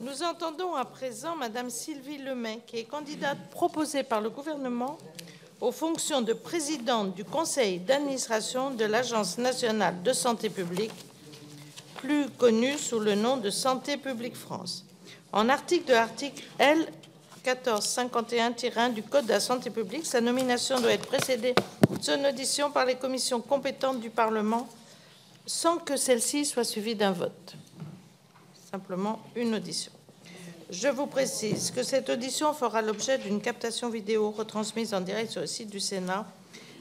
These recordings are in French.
Nous entendons à présent Madame Sylvie Lemay, qui est candidate proposée par le gouvernement aux fonctions de présidente du conseil d'administration de l'Agence nationale de santé publique, plus connue sous le nom de Santé publique France. En article de l'article L. 1451-1 du Code de la santé publique, sa nomination doit être précédée de son audition par les commissions compétentes du Parlement sans que celle-ci soit suivie d'un vote. Simplement une audition. Je vous précise que cette audition fera l'objet d'une captation vidéo retransmise en direct sur le site du Sénat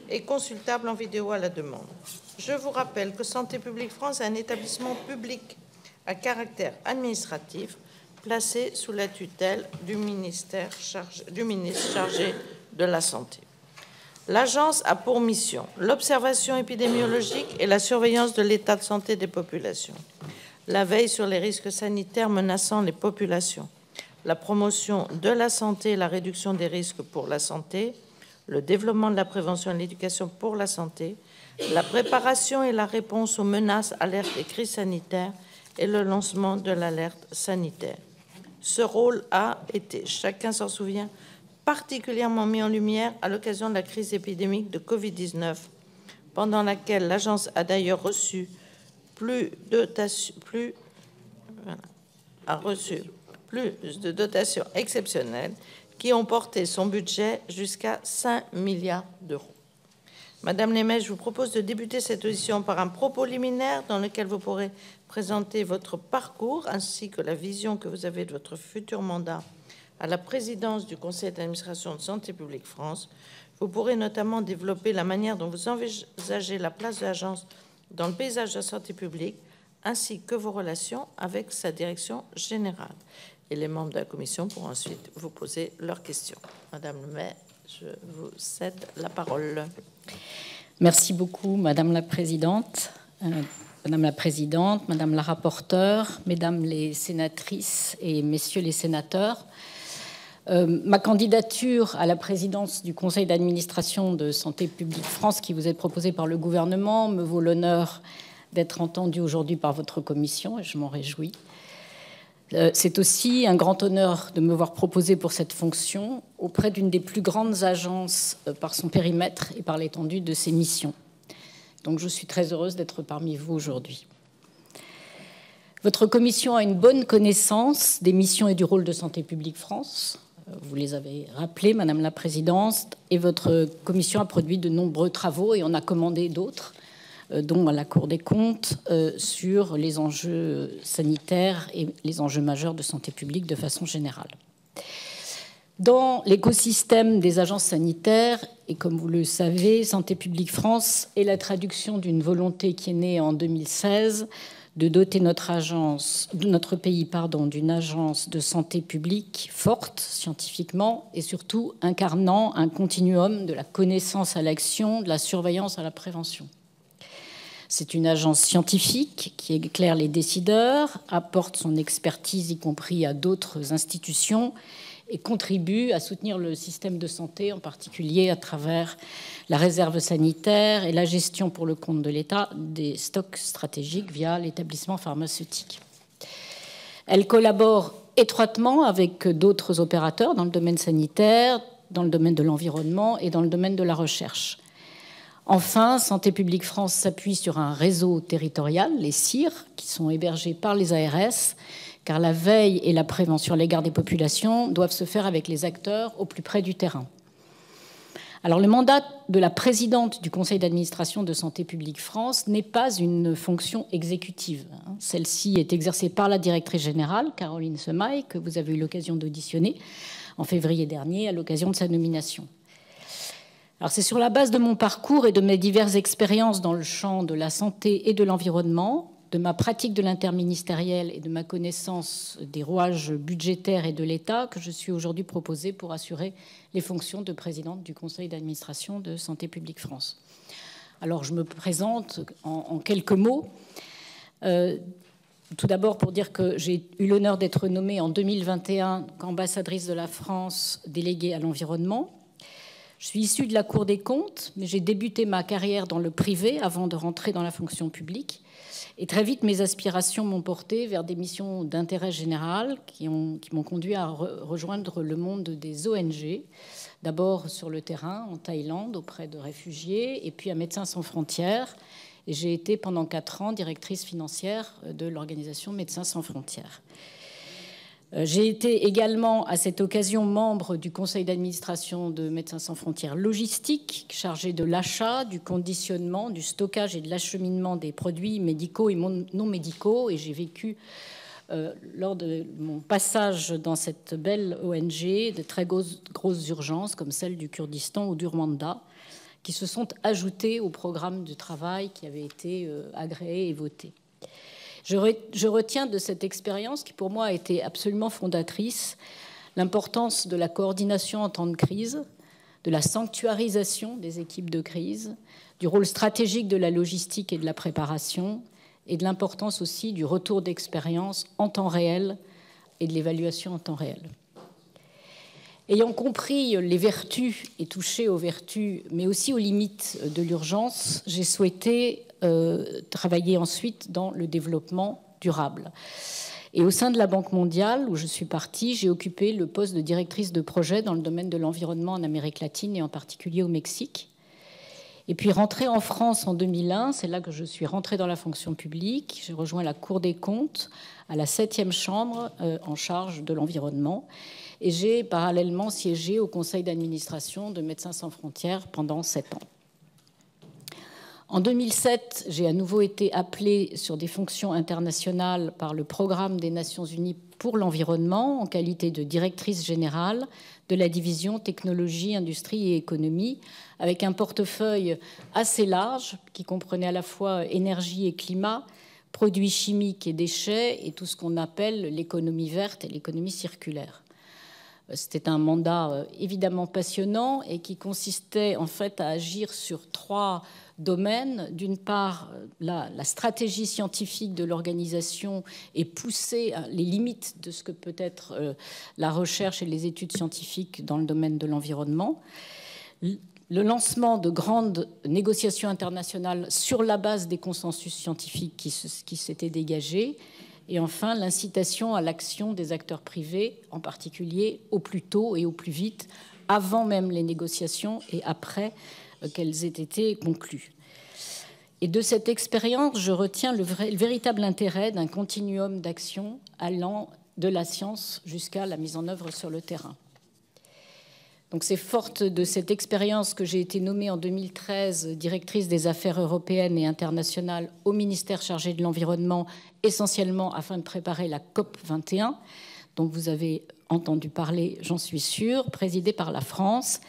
et consultable en vidéo à la demande. Je vous rappelle que Santé publique France est un établissement public à caractère administratif placé sous la tutelle du ministre chargé de la Santé. L'agence a pour mission l'observation épidémiologique et la surveillance de l'état de santé des populations, la veille sur les risques sanitaires menaçant les populations, la promotion de la santé et la réduction des risques pour la santé, le développement de la prévention et l'éducation pour la santé, la préparation et la réponse aux menaces, alertes et crises sanitaires et le lancement de l'alerte sanitaire. Ce rôle a été, chacun s'en souvient, particulièrement mis en lumière à l'occasion de la crise épidémique de Covid-19, pendant laquelle l'agence a d'ailleurs reçu plus de dotations exceptionnelles qui ont porté son budget jusqu'à 5 milliards d'euros. Madame Lemay, je vous propose de débuter cette audition par un propos liminaire dans lequel vous pourrez présenter votre parcours ainsi que la vision que vous avez de votre futur mandat à la présidence du Conseil d'administration de Santé publique France. Vous pourrez notamment développer la manière dont vous envisagez la place de l'agence dans le paysage de la santé publique, ainsi que vos relations avec sa direction générale. Et les membres de la commission pourront ensuite vous poser leurs questions. Madame Lemay, je vous cède la parole. Merci beaucoup, Madame la Présidente. Madame la rapporteure, Mesdames les sénatrices et Messieurs les sénateurs. Ma candidature à la présidence du Conseil d'administration de Santé publique France, qui vous est proposée par le gouvernement, me vaut l'honneur d'être entendue aujourd'hui par votre commission, et je m'en réjouis. C'est aussi un grand honneur de me voir proposer pour cette fonction auprès d'une des plus grandes agences par son périmètre et par l'étendue de ses missions. Donc je suis très heureuse d'être parmi vous aujourd'hui. Votre commission a une bonne connaissance des missions et du rôle de Santé publique France. Vous les avez rappelés, Madame la Présidente, et votre commission a produit de nombreux travaux et en a commandé d'autres, dont à la Cour des comptes, sur les enjeux sanitaires et les enjeux majeurs de santé publique de façon générale. Dans l'écosystème des agences sanitaires, et comme vous le savez, Santé publique France est la traduction d'une volonté qui est née en 2016 de doter notre pays d'une agence de santé publique forte scientifiquement et surtout incarnant un continuum de la connaissance à l'action, de la surveillance à la prévention. C'est une agence scientifique qui éclaire les décideurs, apporte son expertise, y compris à d'autres institutions, et contribue à soutenir le système de santé, en particulier à travers la réserve sanitaire et la gestion pour le compte de l'État des stocks stratégiques via l'établissement pharmaceutique. Elle collabore étroitement avec d'autres opérateurs dans le domaine sanitaire, dans le domaine de l'environnement et dans le domaine de la recherche. Enfin, Santé publique France s'appuie sur un réseau territorial, les CIR, qui sont hébergés par les ARS, car la veille et la prévention à l'égard des populations doivent se faire avec les acteurs au plus près du terrain. Alors, le mandat de la présidente du Conseil d'administration de Santé publique France n'est pas une fonction exécutive. Celle-ci est exercée par la directrice générale, Caroline Semaille, que vous avez eu l'occasion d'auditionner en février dernier à l'occasion de sa nomination. Alors, c'est sur la base de mon parcours et de mes diverses expériences dans le champ de la santé et de l'environnement, de ma pratique de l'interministériel et de ma connaissance des rouages budgétaires et de l'État que je suis aujourd'hui proposée pour assurer les fonctions de présidente du Conseil d'administration de Santé publique France. Alors, je me présente en quelques mots. Tout d'abord pour dire que j'ai eu l'honneur d'être nommée en 2021 ambassadrice de la France déléguée à l'environnement. Je suis issue de la Cour des comptes, mais j'ai débuté ma carrière dans le privé avant de rentrer dans la fonction publique. Et très vite, mes aspirations m'ont porté vers des missions d'intérêt général qui m'ont conduit à rejoindre le monde des ONG, d'abord sur le terrain, en Thaïlande, auprès de réfugiés, et puis à Médecins sans frontières. Et j'ai été pendant 4 ans directrice financière de l'organisation Médecins sans frontières. J'ai été également à cette occasion membre du conseil d'administration de Médecins sans frontières logistique, chargé de l'achat, du conditionnement, du stockage et de l'acheminement des produits médicaux et non médicaux. Et j'ai vécu, lors de mon passage dans cette belle ONG, de très grosses urgences comme celle du Kurdistan ou du Rwanda, qui se sont ajoutées au programme de travail qui avait été agréé et voté. Je retiens de cette expérience, qui pour moi a été absolument fondatrice, l'importance de la coordination en temps de crise, de la sanctuarisation des équipes de crise, du rôle stratégique de la logistique et de la préparation, et de l'importance aussi du retour d'expérience en temps réel et de l'évaluation en temps réel. Ayant compris les vertus et touché aux vertus, mais aussi aux limites de l'urgence, j'ai souhaité travailler ensuite dans le développement durable. Et au sein de la Banque mondiale, où je suis partie, j'ai occupé le poste de directrice de projet dans le domaine de l'environnement en Amérique latine et en particulier au Mexique. Et puis rentrée en France en 2001, c'est là que je suis rentrée dans la fonction publique. J'ai rejoint la Cour des comptes à la 7e chambre en charge de l'environnement. Et j'ai parallèlement siégé au conseil d'administration de Médecins sans frontières pendant 7 ans. En 2007, j'ai à nouveau été appelée sur des fonctions internationales par le Programme des Nations Unies pour l'environnement en qualité de directrice générale de la division technologie, industrie et économie, avec un portefeuille assez large qui comprenait à la fois énergie et climat, produits chimiques et déchets et tout ce qu'on appelle l'économie verte et l'économie circulaire. C'était un mandat évidemment passionnant et qui consistait en fait à agir sur 3 domaines. D'une part, la stratégie scientifique de l'organisation et pousser les limites de ce que peut être la recherche et les études scientifiques dans le domaine de l'environnement. Le lancement de grandes négociations internationales sur la base des consensus scientifiques qui s'étaient dégagés. Et enfin, l'incitation à l'action des acteurs privés, en particulier au plus tôt et au plus vite, avant même les négociations et après qu'elles aient été conclues. Et de cette expérience, je retiens le véritable intérêt d'un continuum d'action allant de la science jusqu'à la mise en œuvre sur le terrain. Donc c'est forte de cette expérience que j'ai été nommée en 2013 directrice des affaires européennes et internationales au ministère chargé de l'environnement, essentiellement afin de préparer la COP 21, dont vous avez entendu parler, j'en suis sûre, présidée par la France.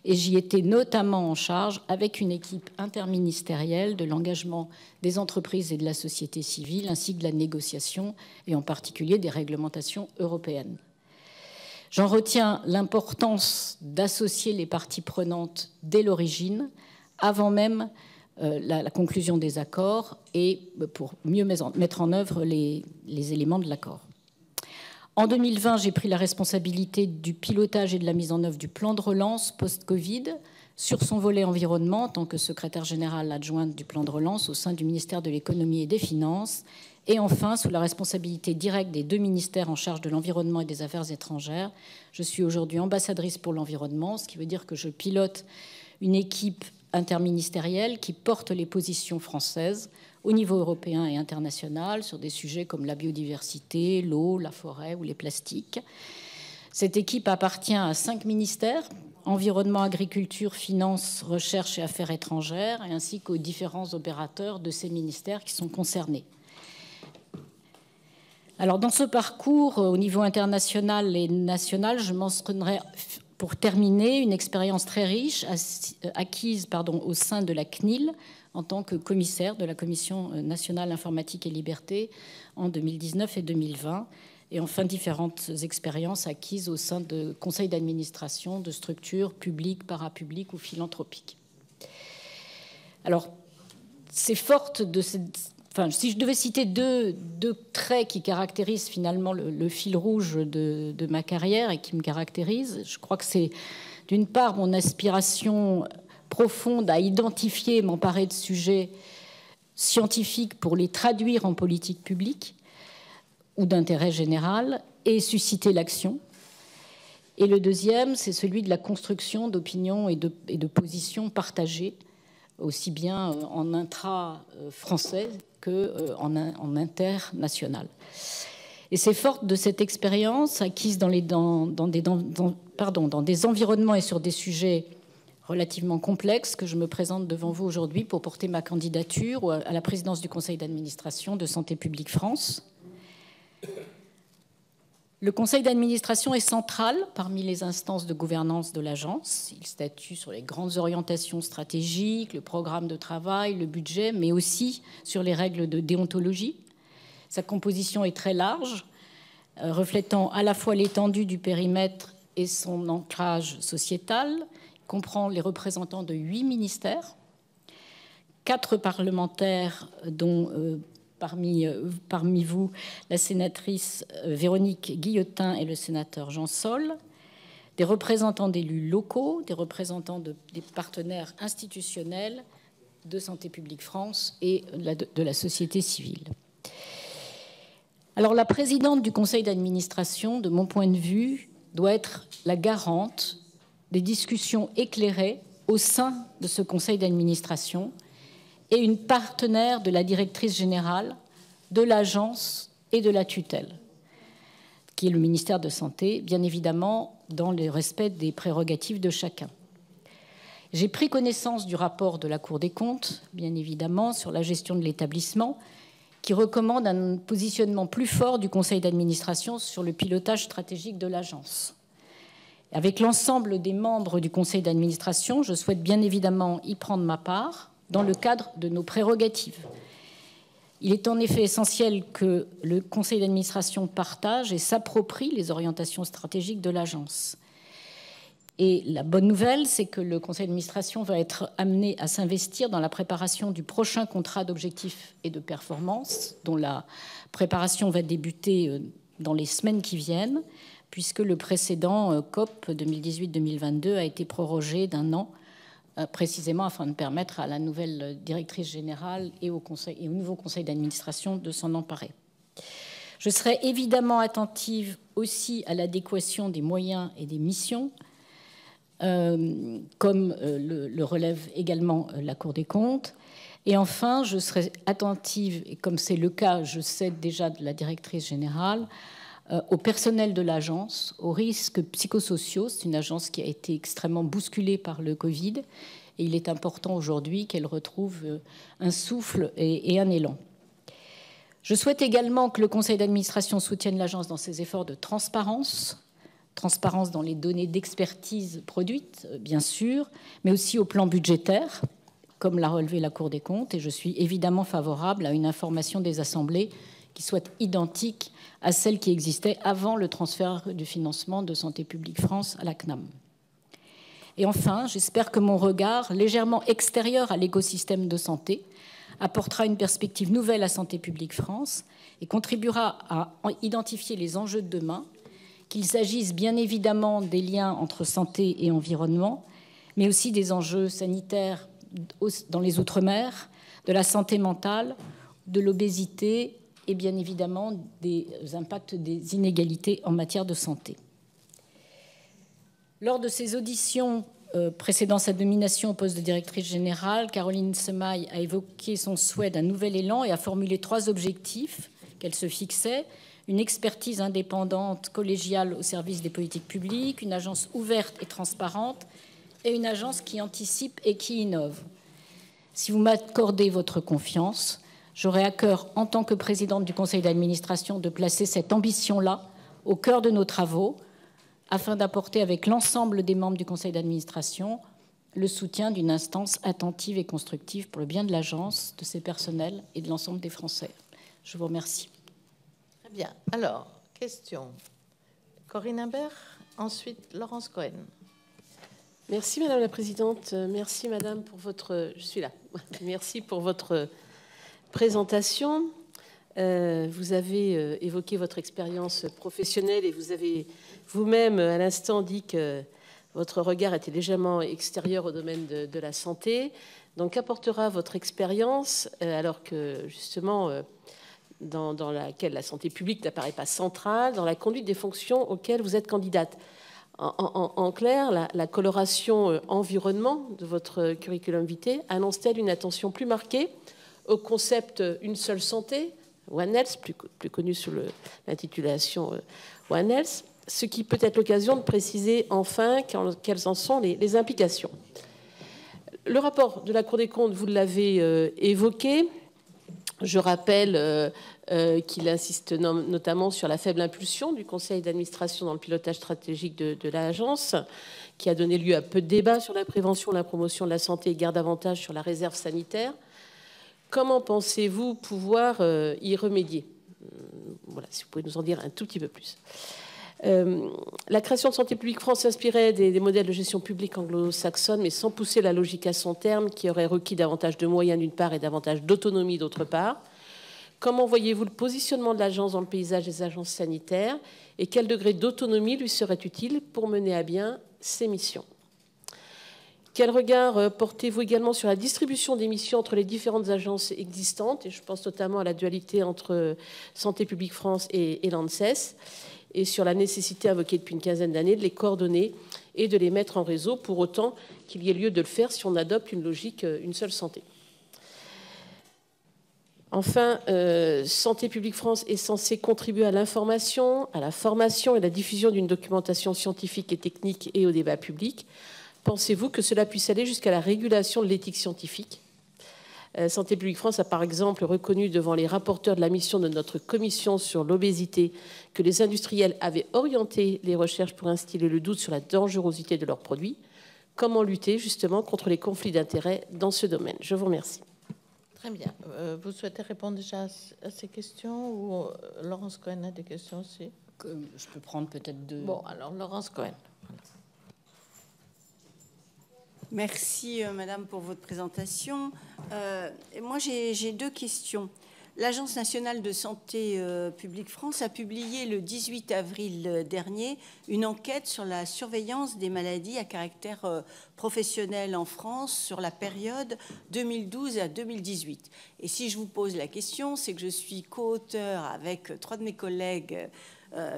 Et j'y étais notamment en charge avec une équipe interministérielle de l'engagement des entreprises et de la société civile, ainsi que de la négociation, et en particulier des réglementations européennes. J'en retiens l'importance d'associer les parties prenantes dès l'origine, avant même la conclusion des accords, et pour mieux mettre en œuvre les éléments de l'accord. En 2020, j'ai pris la responsabilité du pilotage et de la mise en œuvre du plan de relance post-Covid sur son volet environnement en tant que secrétaire générale adjointe du plan de relance au sein du ministère de l'économie et des finances. Et enfin, sous la responsabilité directe des 2 ministères en charge de l'environnement et des affaires étrangères, je suis aujourd'hui ambassadrice pour l'environnement, ce qui veut dire que je pilote une équipe interministérielle qui porte les positions françaises au niveau européen et international sur des sujets comme la biodiversité, l'eau, la forêt ou les plastiques. Cette équipe appartient à 5 ministères, environnement, agriculture, finances, recherche et affaires étrangères, ainsi qu'aux différents opérateurs de ces ministères qui sont concernés. Alors, dans ce parcours, au niveau international et national, je mentionnerai, pour terminer, une expérience très riche acquise au sein de la CNIL en tant que commissaire de la Commission nationale informatique et liberté en 2019 et 2020. Et enfin, différentes expériences acquises au sein de conseils d'administration, de structures publiques, parapubliques ou philanthropiques. Alors, c'est forte de cette... Enfin, si je devais citer deux traits qui caractérisent finalement le fil rouge de ma carrière et qui me caractérisent, je crois que c'est d'une part mon aspiration profonde à identifier, m'emparer de sujets scientifiques pour les traduire en politique publique ou d'intérêt général et susciter l'action. Et le deuxième, c'est celui de la construction d'opinions et de positions partagées, aussi bien en intra-français qu'en international. Et c'est forte de cette expérience acquise dans des environnements et sur des sujets relativement complexes que je me présente devant vous aujourd'hui pour porter ma candidature à la présidence du conseil d'administration de Santé publique France. Le conseil d'administration est central parmi les instances de gouvernance de l'agence. Il statue sur les grandes orientations stratégiques, le programme de travail, le budget, mais aussi sur les règles de déontologie. Sa composition est très large, reflétant à la fois l'étendue du périmètre et son ancrage sociétal. Il comprend les représentants de 8 ministères, 4 parlementaires, dont parmi vous la sénatrice Véronique Guillotin et le sénateur Jean Sol, des représentants d'élus locaux, des représentants des partenaires institutionnels de Santé publique France et de la société civile. Alors la présidente du conseil d'administration, de mon point de vue, doit être la garante des discussions éclairées au sein de ce conseil d'administration et une partenaire de la directrice générale, de l'agence et de la tutelle, qui est le ministère de Santé, bien évidemment dans le respect des prérogatives de chacun. J'ai pris connaissance du rapport de la Cour des comptes, bien évidemment, sur la gestion de l'établissement, qui recommande un positionnement plus fort du conseil d'administration sur le pilotage stratégique de l'agence. Avec l'ensemble des membres du conseil d'administration, je souhaite bien évidemment y prendre ma part, dans le cadre de nos prérogatives. Il est en effet essentiel que le conseil d'administration partage et s'approprie les orientations stratégiques de l'agence. Et la bonne nouvelle, c'est que le conseil d'administration va être amené à s'investir dans la préparation du prochain contrat d'objectifs et de performance, dont la préparation va débuter dans les semaines qui viennent, puisque le précédent COP 2018-2022 a été prorogé d'1 an, précisément afin de permettre à la nouvelle directrice générale et au nouveau conseil d'administration de s'en emparer. Je serai évidemment attentive aussi à l'adéquation des moyens et des missions, comme le relève également la Cour des comptes. Et enfin, je serai attentive, et comme c'est le cas, je sais déjà de la directrice générale, au personnel de l'agence, aux risques psychosociaux. C'est une agence qui a été extrêmement bousculée par le Covid et il est important aujourd'hui qu'elle retrouve un souffle et un élan. Je souhaite également que le conseil d'administration soutienne l'agence dans ses efforts de transparence dans les données d'expertise produites, bien sûr, mais aussi au plan budgétaire, comme l'a relevé la Cour des comptes, et je suis évidemment favorable à une information des assemblées qui soit identique à celle qui existait avant le transfert du financement de Santé publique France à la CNAM. Et enfin, j'espère que mon regard, légèrement extérieur à l'écosystème de santé, apportera une perspective nouvelle à Santé publique France et contribuera à identifier les enjeux de demain, qu'il s'agisse bien évidemment des liens entre santé et environnement, mais aussi des enjeux sanitaires dans les Outre-mer, de la santé mentale, de l'obésité et bien évidemment des impacts des inégalités en matière de santé. Lors de ses auditions précédant sa nomination au poste de directrice générale, Caroline Semaille a évoqué son souhait d'un nouvel élan et a formulé 3 objectifs qu'elle se fixait: une expertise indépendante, collégiale au service des politiques publiques, une agence ouverte et transparente et une agence qui anticipe et qui innove. Si vous m'accordez votre confiance, j'aurai à cœur, en tant que présidente du conseil d'administration, de placer cette ambition-là au cœur de nos travaux, afin d'apporter avec l'ensemble des membres du conseil d'administration le soutien d'une instance attentive et constructive pour le bien de l'agence, de ses personnels et de l'ensemble des Français. Je vous remercie. Très bien. Alors, question. Corinne Imbert, ensuite Laurence Cohen. Merci Madame la Présidente. Merci Madame pour votre... Je suis là. Merci pour votre présentation. Vous avez évoqué votre expérience professionnelle et vous avez vous-même à l'instant dit que votre regard était légèrement extérieur au domaine de la santé. Donc, qu'apportera votre expérience, alors que, justement, dans laquelle la santé publique n'apparaît pas centrale, dans la conduite des fonctions auxquelles vous êtes candidate? En clair, la coloration environnement de votre curriculum vitae annonce-t-elle une attention plus marquée au concept une seule santé, One Health, plus connu sous l'intitulation One Health, ce qui peut être l'occasion de préciser enfin quelles en sont les implications. Le rapport de la Cour des comptes, vous l'avez évoqué. Je rappelle qu'il insiste notamment sur la faible impulsion du conseil d'administration dans le pilotage stratégique de l'agence, qui a donné lieu à peu de débats sur la prévention, la promotion de la santé et garde davantage sur la réserve sanitaire. Comment pensez-vous pouvoir y remédier? Voilà, si vous pouvez nous en dire un tout petit peu plus. La création de Santé publique France s'inspirait des modèles de gestion publique anglo-saxonne, mais sans pousser la logique à son terme, qui aurait requis davantage de moyens d'une part et davantage d'autonomie d'autre part. Comment voyez-vous le positionnement de l'agence dans le paysage des agences sanitaires et quel degré d'autonomie lui serait utile pour mener à bien ses missions? Quel regard portez-vous également sur la distribution des missions entre les différentes agences existantes, et je pense notamment à la dualité entre Santé publique France et l'ANSES, et sur la nécessité invoquée depuis une quinzaine d'années de les coordonner et de les mettre en réseau, pour autant qu'il y ait lieu de le faire si on adopte une logique une seule santé. Enfin, Santé publique France est censée contribuer à l'information, à la formation et à la diffusion d'une documentation scientifique et technique et au débat public. Pensez-vous que cela puisse aller jusqu'à la régulation de l'éthique scientifique? Santé publique France a par exemple reconnu devant les rapporteurs de la mission de notre commission sur l'obésité que les industriels avaient orienté les recherches pour instiller le doute sur la dangerosité de leurs produits. Comment lutter justement contre les conflits d'intérêts dans ce domaine? Je vous remercie. Très bien. Vous souhaitez répondre déjà à ces questions ou Laurence Cohen a des questions aussi? Je peux prendre peut-être deux. Bon, alors Laurence Cohen. Merci, Madame, pour votre présentation. Moi, j'ai deux questions. L'Agence nationale de santé publique France a publié le 18 avril dernier une enquête sur la surveillance des maladies à caractère professionnel en France sur la période 2012 à 2018. Et si je vous pose la question, c'est que je suis co-auteur avec 3 de mes collègues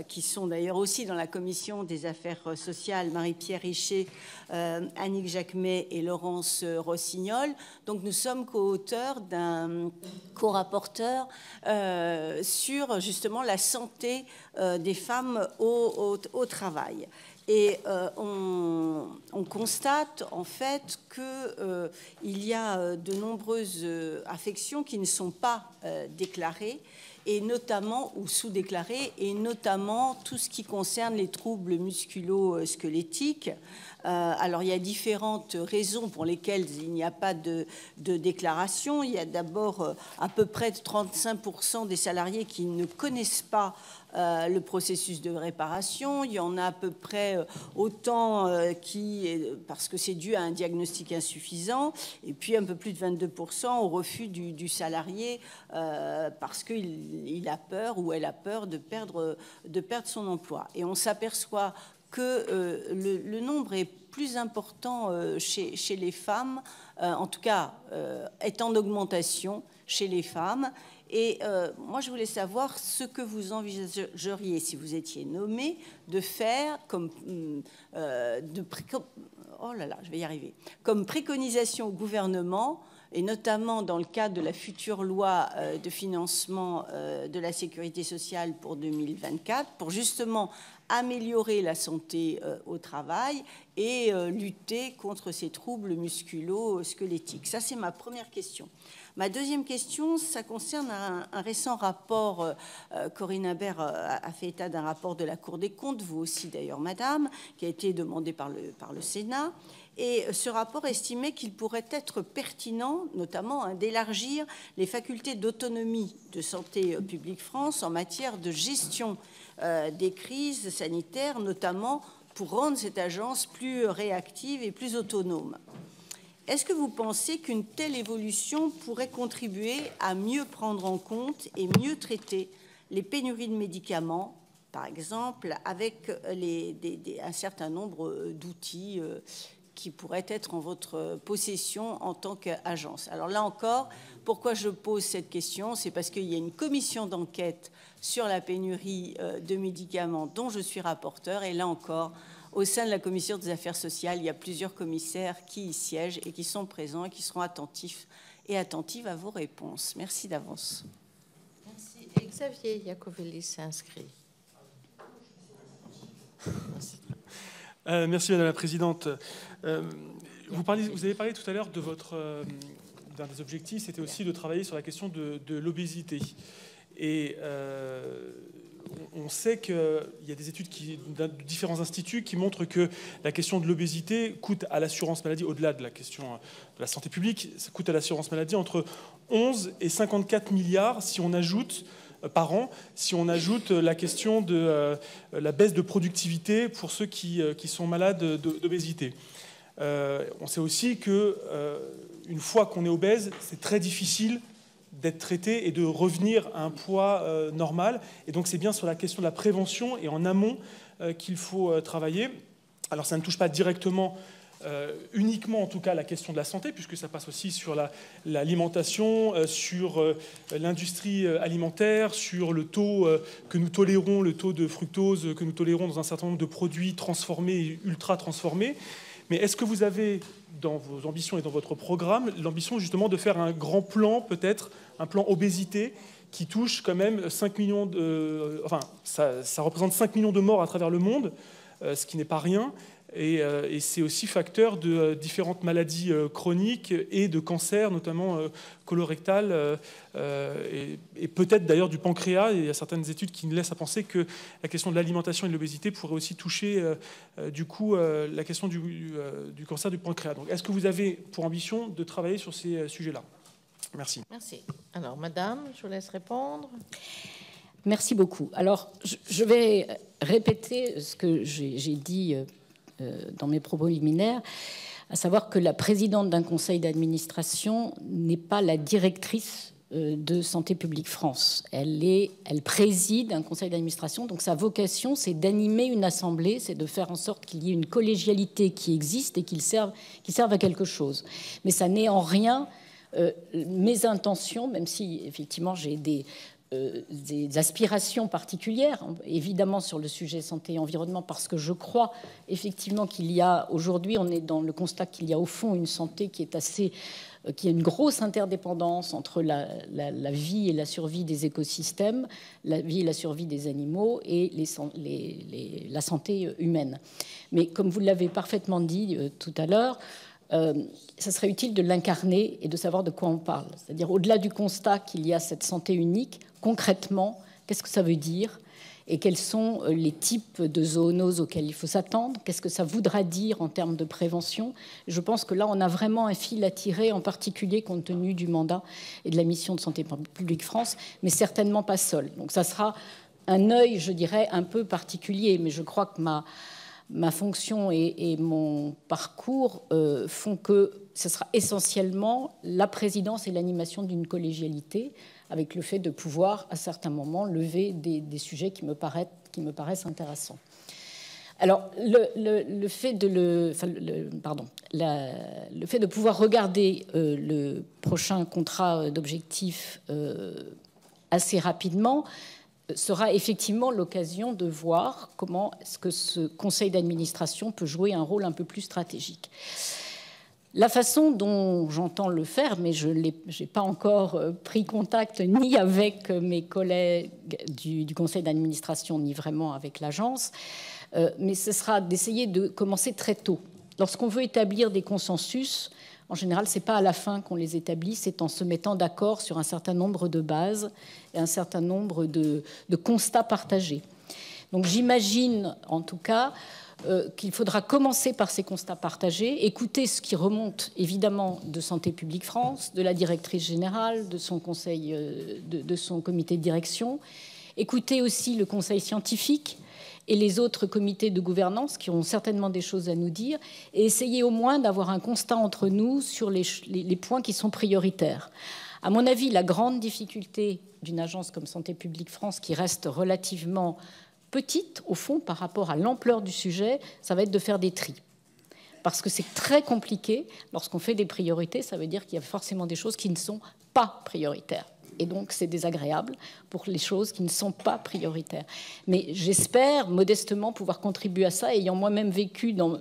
qui sont d'ailleurs aussi dans la commission des affaires sociales, Marie-Pierre Richer, Annick Jacquemet et Laurence Rossignol. Donc nous sommes co-auteurs d'un co-rapporteur sur justement la santé des femmes au travail. Et on constate en fait qu'il y a de nombreuses affections qui ne sont pas déclarées, et notamment, ou sous-déclarées, et notamment tout ce qui concerne les troubles musculo-squelettiques. Alors, il y a différentes raisons pour lesquelles il n'y a pas de déclaration. Il y a d'abord à peu près 35% des salariés qui ne connaissent pas le processus de réparation. Il y en a à peu près autant parce que c'est dû à un diagnostic insuffisant, et puis un peu plus de 22% au refus du salarié parce qu'il a peur ou elle a peur de perdre son emploi. Et on s'aperçoit que le nombre est plus important chez les femmes, en tout cas est en augmentation chez les femmes. Et moi, je voulais savoir ce que vous envisageriez, si vous étiez nommé, de faire comme comme préconisation au gouvernement, et notamment dans le cadre de la future loi de financement de la sécurité sociale pour 2024, pour justement améliorer la santé au travail et lutter contre ces troubles musculo-squelettiques. Ça, c'est ma première question. Ma deuxième question, ça concerne un récent rapport. Corinne Imbert a fait état d'un rapport de la Cour des comptes, vous aussi d'ailleurs, Madame, qui a été demandé par le Sénat. Et ce rapport estimait qu'il pourrait être pertinent, notamment, d'élargir les facultés d'autonomie de Santé publique France en matière de gestion des crises sanitaires, notamment pour rendre cette agence plus réactive et plus autonome. Est-ce que vous pensez qu'une telle évolution pourrait contribuer à mieux prendre en compte et mieux traiter les pénuries de médicaments, par exemple, avec un certain nombre d'outils qui pourraient être en votre possession en tant qu'agence. Alors là encore, pourquoi je pose cette question? C'est parce qu'il y a une commission d'enquête sur la pénurie de médicaments dont je suis rapporteur, et là encore, au sein de la commission des affaires sociales, il y a plusieurs commissaires qui y siègent et qui sont présents et qui seront attentifs et attentives à vos réponses. Merci d'avance. Merci. Et Xavier Iacovelli s'est inscrit. Merci Madame la Présidente. Vous avez parlé tout à l'heure de votre d'un des objectifs, c'était aussi de travailler sur la question de l'obésité. Et on sait qu'il y a des études de différents instituts qui montrent que la question de l'obésité coûte à l'assurance maladie, au-delà de la question de la santé publique, ça coûte à l'assurance maladie entre 11 et 54 milliards si on ajoute par an, si on ajoute la question de la baisse de productivité pour ceux qui sont malades d'obésité. On sait aussi que une fois qu'on est obèse, c'est très difficile d'être traité et de revenir à un poids normal. Et donc c'est bien sur la question de la prévention et en amont qu'il faut travailler. Alors ça ne touche pas directement, uniquement en tout cas, la question de la santé, puisque ça passe aussi sur l'alimentation, sur l'industrie alimentaire, sur le taux que nous tolérons, le taux de fructose que nous tolérons dans un certain nombre de produits transformés et ultra transformés. Mais est-ce que vous avez, dans vos ambitions et dans votre programme, l'ambition justement de faire un grand plan, peut-être un plan obésité, qui touche quand même 5 millions de... Enfin, ça représente 5 millions de morts à travers le monde, ce qui n'est pas rien. Et c'est aussi facteur de différentes maladies chroniques et de cancers, notamment colorectal, et peut-être d'ailleurs du pancréas. Il y a certaines études qui nous laissent à penser que la question de l'alimentation et de l'obésité pourrait aussi toucher du coup la question du cancer du pancréas. Donc, est-ce que vous avez pour ambition de travailler sur ces sujets-là? Merci. Merci. Alors, Madame, je vous laisse répondre. Merci beaucoup. Alors, je vais répéter ce que j'ai dit dans mes propos liminaires, à savoir que la présidente d'un conseil d'administration n'est pas la directrice de Santé publique France. Elle préside un conseil d'administration, donc sa vocation, c'est d'animer une assemblée, c'est de faire en sorte qu'il y ait une collégialité qui existe et qu'il serve à quelque chose. Mais ça n'est en rien mes intentions, même si effectivement j'ai des aspirations particulières, évidemment sur le sujet santé et environnement, parce que je crois effectivement qu'il y a, aujourd'hui, on est dans le constat qu'il y a au fond une santé qui a une grosse interdépendance entre la vie et la survie des écosystèmes, la vie et la survie des animaux et la santé humaine. Mais comme vous l'avez parfaitement dit tout à l'heure, ça serait utile de l'incarner et de savoir de quoi on parle. C'est-à-dire, au-delà du constat qu'il y a cette santé unique, concrètement, qu'est-ce que ça veut dire et quels sont les types de zoonoses auxquels il faut s'attendre, qu'est-ce que ça voudra dire en termes de prévention. Je pense que là, on a vraiment un fil à tirer, en particulier compte tenu du mandat et de la mission de Santé publique France, mais certainement pas seul. Donc ça sera un œil, je dirais, un peu particulier, mais je crois que ma fonction et mon parcours font que ce sera essentiellement la présidence et l'animation d'une collégialité, avec le fait de pouvoir, à certains moments, lever des sujets qui me paraissent intéressants. Alors, le fait de pouvoir regarder le prochain contrat d'objectifs assez rapidement sera effectivement l'occasion de voir comment est-ce que ce conseil d'administration peut jouer un rôle un peu plus stratégique. La façon dont j'entends le faire, mais je n'ai pas encore pris contact ni avec mes collègues du conseil d'administration, ni vraiment avec l'agence, mais ce sera d'essayer de commencer très tôt. Lorsqu'on veut établir des consensus, en général, ce n'est pas à la fin qu'on les établit, c'est en se mettant d'accord sur un certain nombre de bases et un certain nombre de constats partagés. Donc j'imagine, en tout cas, qu'il faudra commencer par ces constats partagés, écouter ce qui remonte évidemment de Santé publique France, de la directrice générale, de son conseil, de son comité de direction, écouter aussi le conseil scientifique et les autres comités de gouvernance qui ont certainement des choses à nous dire, et essayer au moins d'avoir un constat entre nous sur les points qui sont prioritaires. À mon avis, la grande difficulté d'une agence comme Santé publique France, qui reste relativement petite, au fond, par rapport à l'ampleur du sujet, ça va être de faire des tris. parce que c'est très compliqué. Lorsqu'on fait des priorités, ça veut dire qu'il y a forcément des choses qui ne sont pas prioritaires. Et donc, c'est désagréable pour les choses qui ne sont pas prioritaires. Mais j'espère modestement pouvoir contribuer à ça, ayant moi-même vécu dans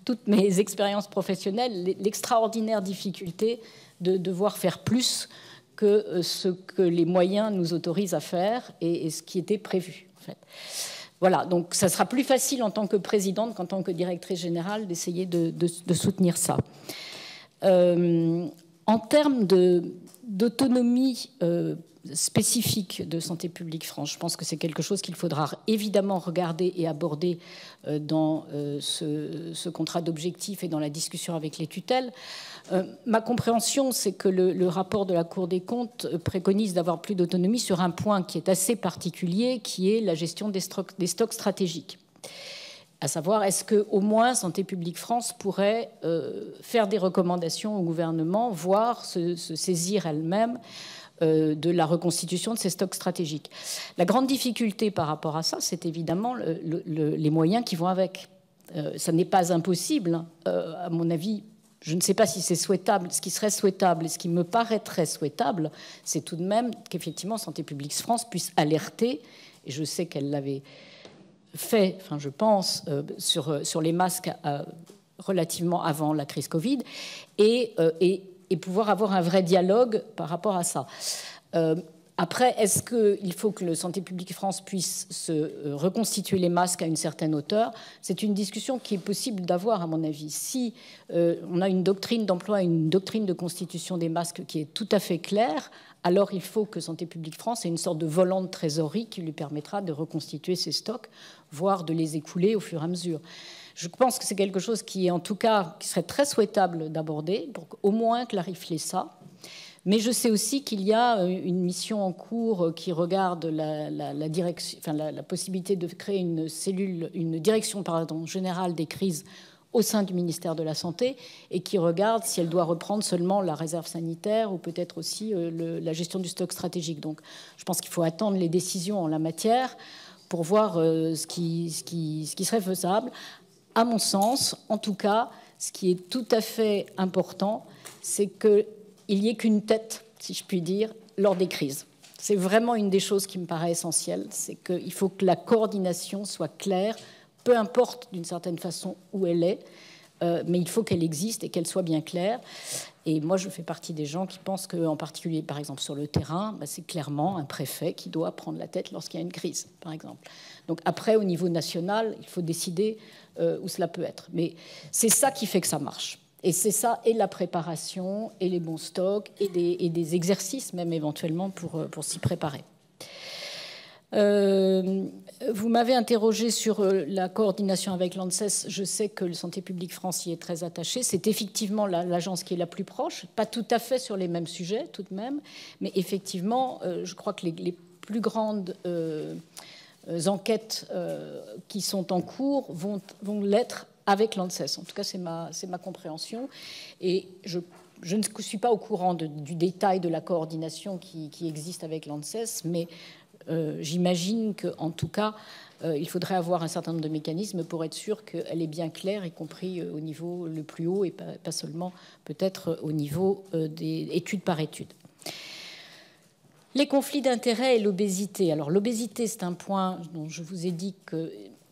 toutes mes expériences professionnelles l'extraordinaire difficulté de devoir faire plus que ce que les moyens nous autorisent à faire et ce qui était prévu, en fait. Voilà, donc ça sera plus facile en tant que présidente qu'en tant que directrice générale d'essayer de soutenir ça. En termes d'autonomie spécifique de Santé publique France, je pense que c'est quelque chose qu'il faudra évidemment regarder et aborder dans ce contrat d'objectifs et dans la discussion avec les tutelles. Ma compréhension, c'est que le rapport de la Cour des comptes préconise d'avoir plus d'autonomie sur un point qui est assez particulier, qui est la gestion des stocks stratégiques. À savoir, est-ce qu'au moins Santé publique France pourrait faire des recommandations au gouvernement, voire se saisir elle-même de la reconstitution de ces stocks stratégiques. La grande difficulté par rapport à ça, c'est évidemment les moyens qui vont avec. Ça n'est pas impossible, à mon avis. Je ne sais pas si c'est souhaitable. Ce qui serait souhaitable et ce qui me paraîtrait souhaitable, c'est tout de même qu'effectivement Santé publique France puisse alerter, et je sais qu'elle l'avait fait, enfin je pense, sur les masques relativement avant la crise Covid, et pouvoir avoir un vrai dialogue par rapport à ça. Après, est-ce qu'il faut que le Santé publique France puisse se reconstituer les masques à une certaine hauteur? C'est une discussion qui est possible d'avoir, à mon avis. Si on a une doctrine d'emploi, une doctrine de constitution des masques qui est tout à fait claire, alors il faut que Santé publique France ait une sorte de volant de trésorerie qui lui permettra de reconstituer ses stocks, voire de les écouler au fur et à mesure. Je pense que c'est quelque chose qui est en tout cas qui serait très souhaitable d'aborder pour au moins clarifier ça. Mais je sais aussi qu'il y a une mission en cours qui regarde la direction, enfin la possibilité de créer une direction générale des crises au sein du ministère de la Santé et qui regarde si elle doit reprendre seulement la réserve sanitaire ou peut-être aussi la gestion du stock stratégique. Donc je pense qu'il faut attendre les décisions en la matière pour voir ce qui serait faisable. À mon sens, en tout cas, ce qui est tout à fait important, c'est qu'il n'y ait qu'une tête, si je puis dire, lors des crises. C'est vraiment une des choses qui me paraît essentielle, c'est qu'il faut que la coordination soit claire, peu importe d'une certaine façon où elle est, mais il faut qu'elle existe et qu'elle soit bien claire. Et moi, je fais partie des gens qui pensent qu'en particulier, par exemple, sur le terrain, c'est clairement un préfet qui doit prendre la tête lorsqu'il y a une crise, par exemple. Donc après, au niveau national, il faut décider où cela peut être. Mais c'est ça qui fait que ça marche. Et c'est ça, et la préparation, et les bons stocks, et des exercices même éventuellement pour s'y préparer. Vous m'avez interrogé sur la coordination avec l'ANSES. Je sais que le Santé publique France y est très attaché. C'est effectivement l'agence qui est la plus proche, pas tout à fait sur les mêmes sujets tout de même, mais effectivement, je crois que les plus grandes enquêtes qui sont en cours vont l'être avec l'ANSES. En tout cas, c'est ma compréhension. Et je ne suis pas au courant du détail de la coordination qui existe avec l'ANSES, mais j'imagine qu'en tout cas, il faudrait avoir un certain nombre de mécanismes pour être sûr qu'elle est bien claire, y compris au niveau le plus haut et pas seulement peut-être au niveau des études par étude. Les conflits d'intérêts et l'obésité. Alors l'obésité, c'est un point dont je vous ai dit que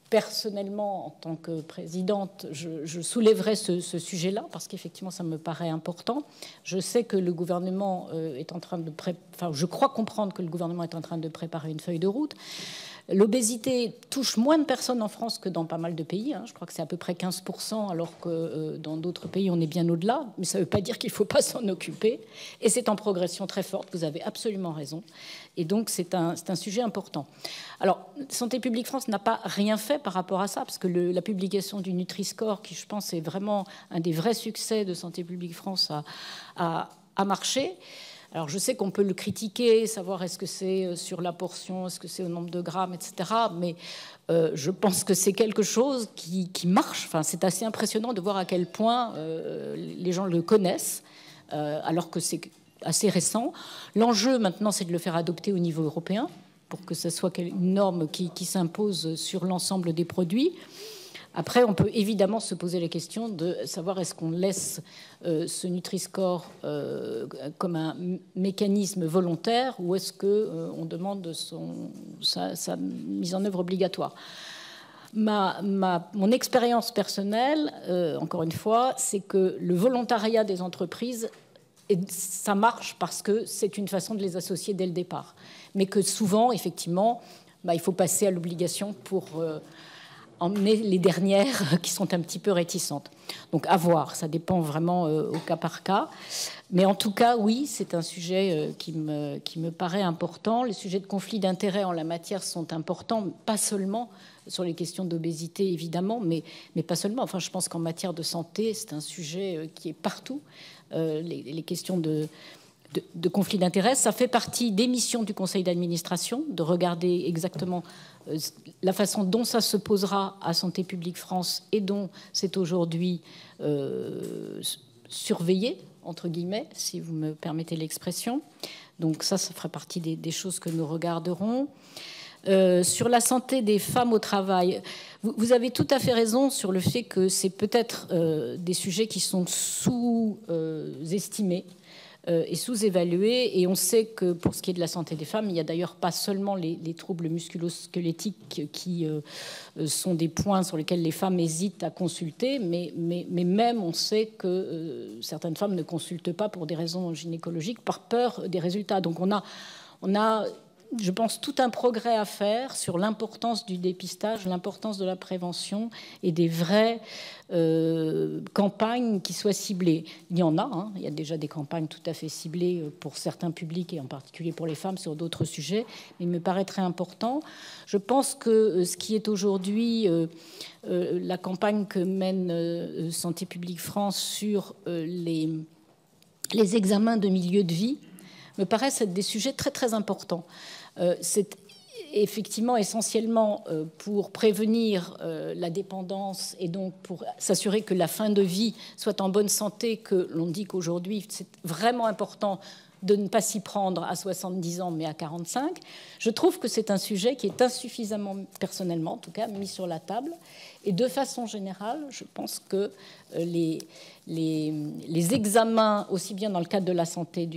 personnellement, en tant que présidente, je soulèverai ce sujet-là parce qu'effectivement, ça me paraît important. Je sais que le gouvernement est en train de je crois comprendre que le gouvernement est en train de préparer une feuille de route. L'obésité touche moins de personnes en France que dans pas mal de pays. Je crois que c'est à peu près 15%, alors que dans d'autres pays, on est bien au-delà. Mais ça ne veut pas dire qu'il ne faut pas s'en occuper. Et c'est en progression très forte. Vous avez absolument raison. Et donc, c'est un sujet important. Alors, Santé publique France n'a pas rien fait par rapport à ça, parce que la publication du Nutri-Score, qui, je pense, est vraiment un des vrais succès de Santé publique France, a marché. Alors, je sais qu'on peut le critiquer, savoir est-ce que c'est sur la portion, est-ce que c'est au nombre de grammes, etc. Mais je pense que c'est quelque chose qui marche. Enfin, c'est assez impressionnant de voir à quel point les gens le connaissent, alors que c'est assez récent. L'enjeu, maintenant, c'est de le faire adopter au niveau européen pour que ce soit une norme qui s'impose sur l'ensemble des produits. Après, on peut évidemment se poser la question de savoir est-ce qu'on laisse ce Nutri-Score comme un mécanisme volontaire ou est-ce qu'on demande sa mise en œuvre obligatoire. Mon expérience personnelle, encore une fois, c'est que le volontariat des entreprises, ça marche parce que c'est une façon de les associer dès le départ. Mais que souvent, effectivement, il faut passer à l'obligation pour emmener les dernières qui sont un petit peu réticentes. Donc à voir, ça dépend vraiment au cas par cas. Mais en tout cas, oui, c'est un sujet qui me paraît important. Les sujets de conflit d'intérêts en la matière sont importants, pas seulement sur les questions d'obésité, évidemment, mais pas seulement. Enfin, je pense qu'en matière de santé, c'est un sujet qui est partout. Les questions de conflit d'intérêts, ça fait partie des missions du conseil d'administration, de regarder exactement la façon dont ça se posera à Santé publique France et dont c'est aujourd'hui surveillé, entre guillemets, si vous me permettez l'expression. Donc ça ferait partie des choses que nous regarderons. Sur la santé des femmes au travail, vous avez tout à fait raison sur le fait que c'est peut-être des sujets qui sont sous-estimés et sous-évalués. Et on sait que pour ce qui est de la santé des femmes, il n'y a d'ailleurs pas seulement les troubles musculo-squelettiques qui sont des points sur lesquels les femmes hésitent à consulter, mais même on sait que certaines femmes ne consultent pas pour des raisons gynécologiques, par peur des résultats. Donc on a, je pense, tout un progrès à faire sur l'importance du dépistage, l'importance de la prévention et des vraies campagnes qui soient ciblées. Il y en a, hein, il y a déjà des campagnes tout à fait ciblées pour certains publics et en particulier pour les femmes sur d'autres sujets, mais il me paraît très important. Je pense que ce qui est aujourd'hui la campagne que mène Santé publique France sur les examens de milieu de vie me paraissent être des sujets très très importants. C'est effectivement essentiellement pour prévenir la dépendance et donc pour s'assurer que la fin de vie soit en bonne santé que l'on dit qu'aujourd'hui c'est vraiment important de ne pas s'y prendre à 70 ans mais à 45. Je trouve que c'est un sujet qui est insuffisamment, personnellement en tout cas, mis sur la table. Et de façon générale, je pense que les examens, aussi bien dans le cadre de la santé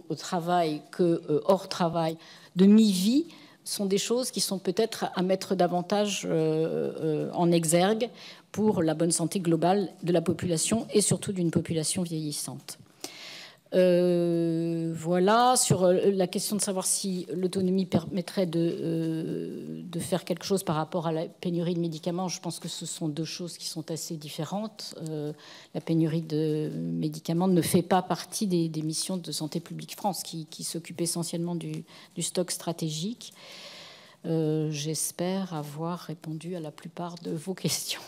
au travail que hors travail, de mi-vie, sont des choses qui sont peut-être à mettre davantage en exergue pour la bonne santé globale de la population et surtout d'une population vieillissante. Voilà, sur la question de savoir si l'autonomie permettrait de faire quelque chose par rapport à la pénurie de médicaments, je pense que ce sont deux choses qui sont assez différentes. La pénurie de médicaments ne fait pas partie des missions de Santé publique France qui s'occupe essentiellement du stock stratégique. J'espère avoir répondu à la plupart de vos questions.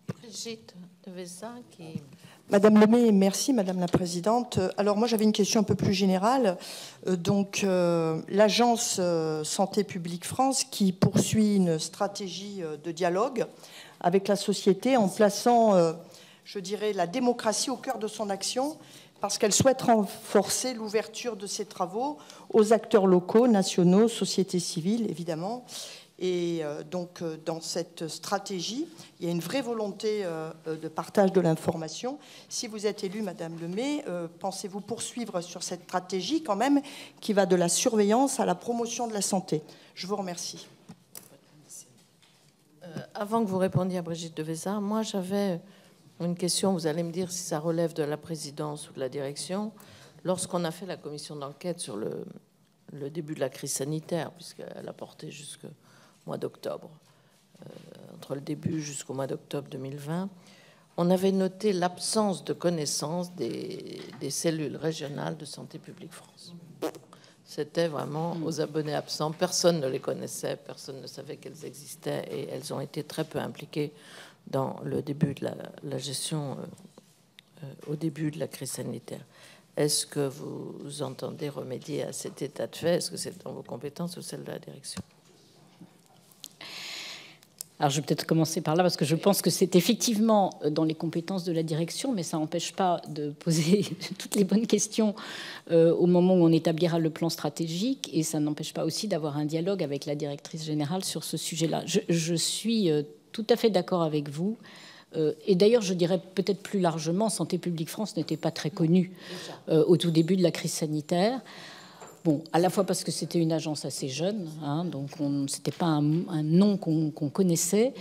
Brigitte de Vezin qui... Madame Lemay, merci Madame la Présidente. Alors moi j'avais une question un peu plus générale. L'agence Santé publique France qui poursuit une stratégie de dialogue avec la société en plaçant, je dirais, la démocratie au cœur de son action parce qu'elle souhaite renforcer l'ouverture de ses travaux aux acteurs locaux, nationaux, société civile évidemment. Et donc, dans cette stratégie, il y a une vraie volonté de partage de l'information. Si vous êtes élue, Madame Lemay, pensez-vous poursuivre sur cette stratégie quand même qui va de la surveillance à la promotion de la santé? Je vous remercie. Avant que vous répondiez à Brigitte de Vezin, moi j'avais une question. Vous allez me dire si ça relève de la présidence ou de la direction. Lorsqu'on a fait la commission d'enquête sur le début de la crise sanitaire, puisqu'elle a porté jusqu'au mois d'octobre, entre le début jusqu'au mois d'octobre 2020, on avait noté l'absence de connaissance des cellules régionales de Santé publique France. C'était vraiment aux abonnés absents. Personne ne les connaissait, personne ne savait qu'elles existaient et elles ont été très peu impliquées dans le début de la gestion au début de la crise sanitaire. Est-ce que vous entendez remédier à cet état de fait? Est-ce que c'est dans vos compétences ou celles de la direction? Alors, je vais peut-être commencer par là, parce que je pense que c'est effectivement dans les compétences de la direction, mais ça n'empêche pas de poser toutes les bonnes questions au moment où on établira le plan stratégique, et ça n'empêche pas aussi d'avoir un dialogue avec la directrice générale sur ce sujet-là. Je suis tout à fait d'accord avec vous. Et d'ailleurs, je dirais peut-être plus largement, Santé publique France n'était pas très connue au tout début de la crise sanitaire. Bon, à la fois parce que c'était une agence assez jeune, hein, donc c'était pas un nom qu'on connaissait.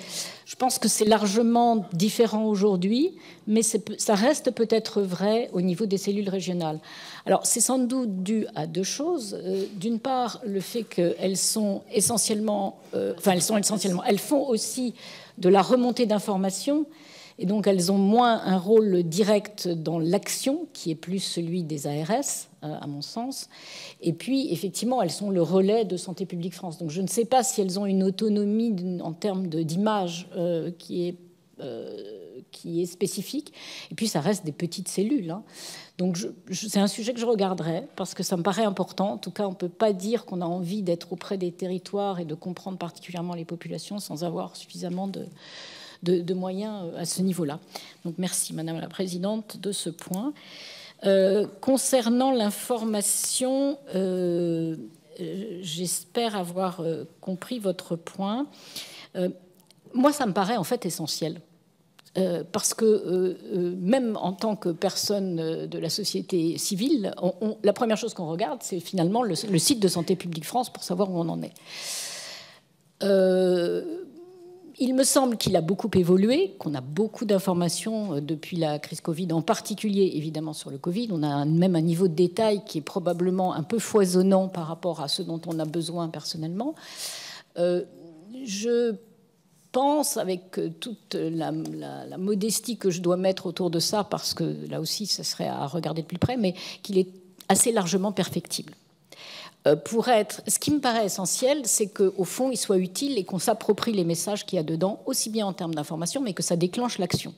Je pense que c'est largement différent aujourd'hui, mais ça reste peut-être vrai au niveau des cellules régionales. Alors, c'est sans doute dû à deux choses. D'une part, le fait qu'elles sont essentiellement, elles font aussi de la remontée d'informations. Et donc, elles ont moins un rôle direct dans l'action, qui est plus celui des ARS, à mon sens. Et puis, effectivement, elles sont le relais de Santé publique France. Donc, je ne sais pas si elles ont une autonomie en termes d'image qui est spécifique. Et puis, ça reste des petites cellules. Hein. Donc, c'est un sujet que je regarderai, parce que ça me paraît important. En tout cas, on ne peut pas dire qu'on a envie d'être auprès des territoires et de comprendre particulièrement les populations sans avoir suffisamment de moyens à ce niveau-là. Donc merci Madame la Présidente de ce point. Concernant l'information, j'espère avoir compris votre point. Moi, ça me paraît en fait essentiel. Parce que même en tant que personne de la société civile, la première chose qu'on regarde, c'est finalement le site de Santé publique France pour savoir où on en est. Il me semble qu'il a beaucoup évolué, qu'on a beaucoup d'informations depuis la crise Covid, en particulier évidemment sur le Covid. On a même un niveau de détail qui est probablement un peu foisonnant par rapport à ce dont on a besoin personnellement. Je pense, avec toute la modestie que je dois mettre autour de ça, parce que là aussi, ça serait à regarder de plus près, mais qu'il est assez largement perfectible. Ce qui me paraît essentiel, c'est qu'au fond, il soit utile et qu'on s'approprie les messages qu'il y a dedans, aussi bien en termes d'information, mais que ça déclenche l'action.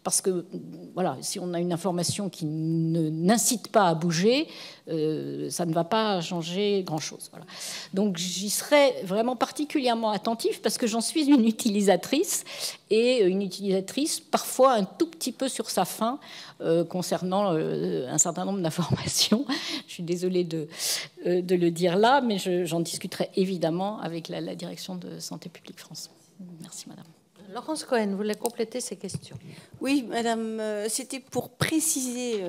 Parce que, voilà, si on a une information qui n'incite pas à bouger, ça ne va pas changer grand-chose. Voilà. Donc, j'y serai vraiment particulièrement attentive parce que j'en suis une utilisatrice et une utilisatrice parfois un tout petit peu sur sa faim concernant un certain nombre d'informations. Je suis désolée de le dire là, mais j'en discuterai évidemment avec la direction de Santé publique France. Merci, Madame. Laurence Cohen, vous voulez compléter ces questions? Oui, Madame, c'était pour préciser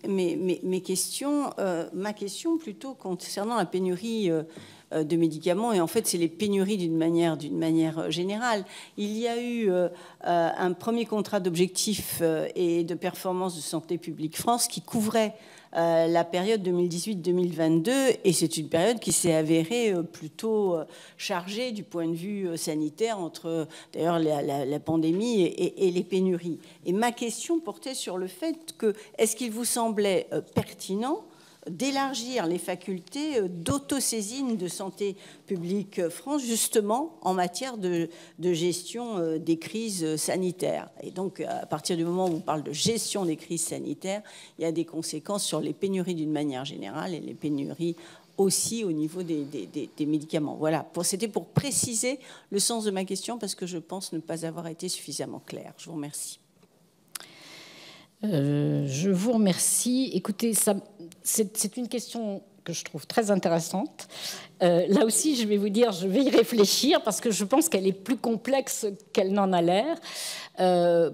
mes questions, ma question plutôt concernant la pénurie de médicaments, et en fait c'est les pénuries d'une manière générale. Il y a eu un premier contrat d'objectifs et de performance de Santé publique France qui couvrait la période 2018-2022, et c'est une période qui s'est avérée plutôt chargée du point de vue sanitaire, entre d'ailleurs la pandémie et les pénuries. Et ma question portait sur le fait que, est-ce qu'il vous semblait pertinent d'élargir les facultés d'autosaisine de Santé publique France, justement en matière de gestion des crises sanitaires. Et donc, à partir du moment où on parle de gestion des crises sanitaires, il y a des conséquences sur les pénuries d'une manière générale et les pénuries aussi au niveau des médicaments. Voilà, c'était pour préciser le sens de ma question, parce que je pense ne pas avoir été suffisamment claire. Je vous remercie. Je vous remercie. Écoutez, c'est une question que je trouve très intéressante. Là aussi, je vais vous dire, je vais y réfléchir parce que je pense qu'elle est plus complexe qu'elle n'en a l'air.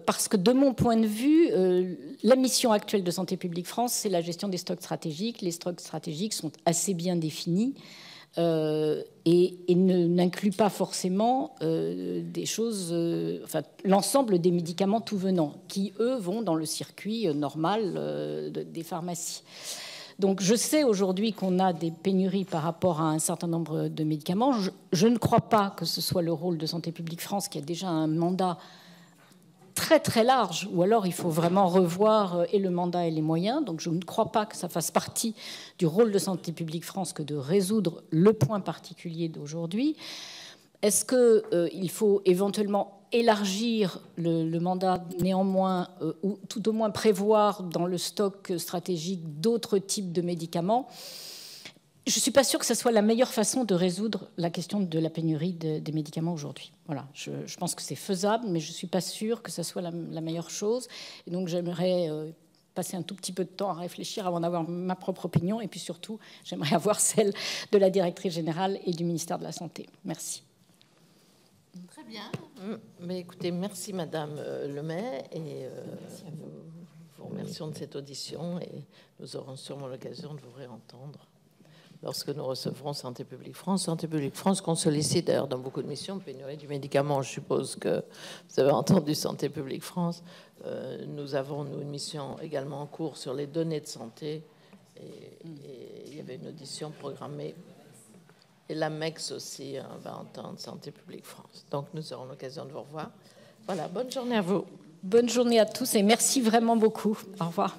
Parce que de mon point de vue, la mission actuelle de Santé publique France, c'est la gestion des stocks stratégiques. Les stocks stratégiques sont assez bien définis. Et n'inclut pas forcément des choses, l'ensemble des médicaments tout venant, qui, eux, vont dans le circuit normal des pharmacies. Donc, je sais aujourd'hui qu'on a des pénuries par rapport à un certain nombre de médicaments. Je ne crois pas que ce soit le rôle de Santé publique France, qui a déjà un mandat très très large, ou alors il faut vraiment revoir et le mandat et les moyens. Donc je ne crois pas que ça fasse partie du rôle de Santé publique France que de résoudre le point particulier d'aujourd'hui. Est-ce qu'il faut éventuellement élargir le mandat néanmoins, ou tout au moins prévoir dans le stock stratégique d'autres types de médicaments? Je ne suis pas sûre que ce soit la meilleure façon de résoudre la question de la pénurie des médicaments aujourd'hui. Voilà, je pense que c'est faisable, mais je ne suis pas sûre que ce soit la meilleure chose. Et donc j'aimerais passer un tout petit peu de temps à réfléchir avant d'avoir ma propre opinion. Et puis surtout, j'aimerais avoir celle de la directrice générale et du ministère de la Santé. Merci. Très bien. Mais écoutez, merci Madame Lemay et nous vous remercions de cette audition et nous aurons sûrement l'occasion de vous réentendre lorsque nous recevrons Santé publique France. Santé publique France qu'on sollicite d'ailleurs dans beaucoup de missions, pénurie du médicament, je suppose que vous avez entendu Santé publique France. Nous avons, nous, une mission également en cours sur les données de santé et il y avait une audition programmée. Et l'AMEX aussi va entendre Santé publique France. Donc nous aurons l'occasion de vous revoir. Voilà, bonne journée à vous. Bonne journée à tous et merci vraiment beaucoup. Au revoir.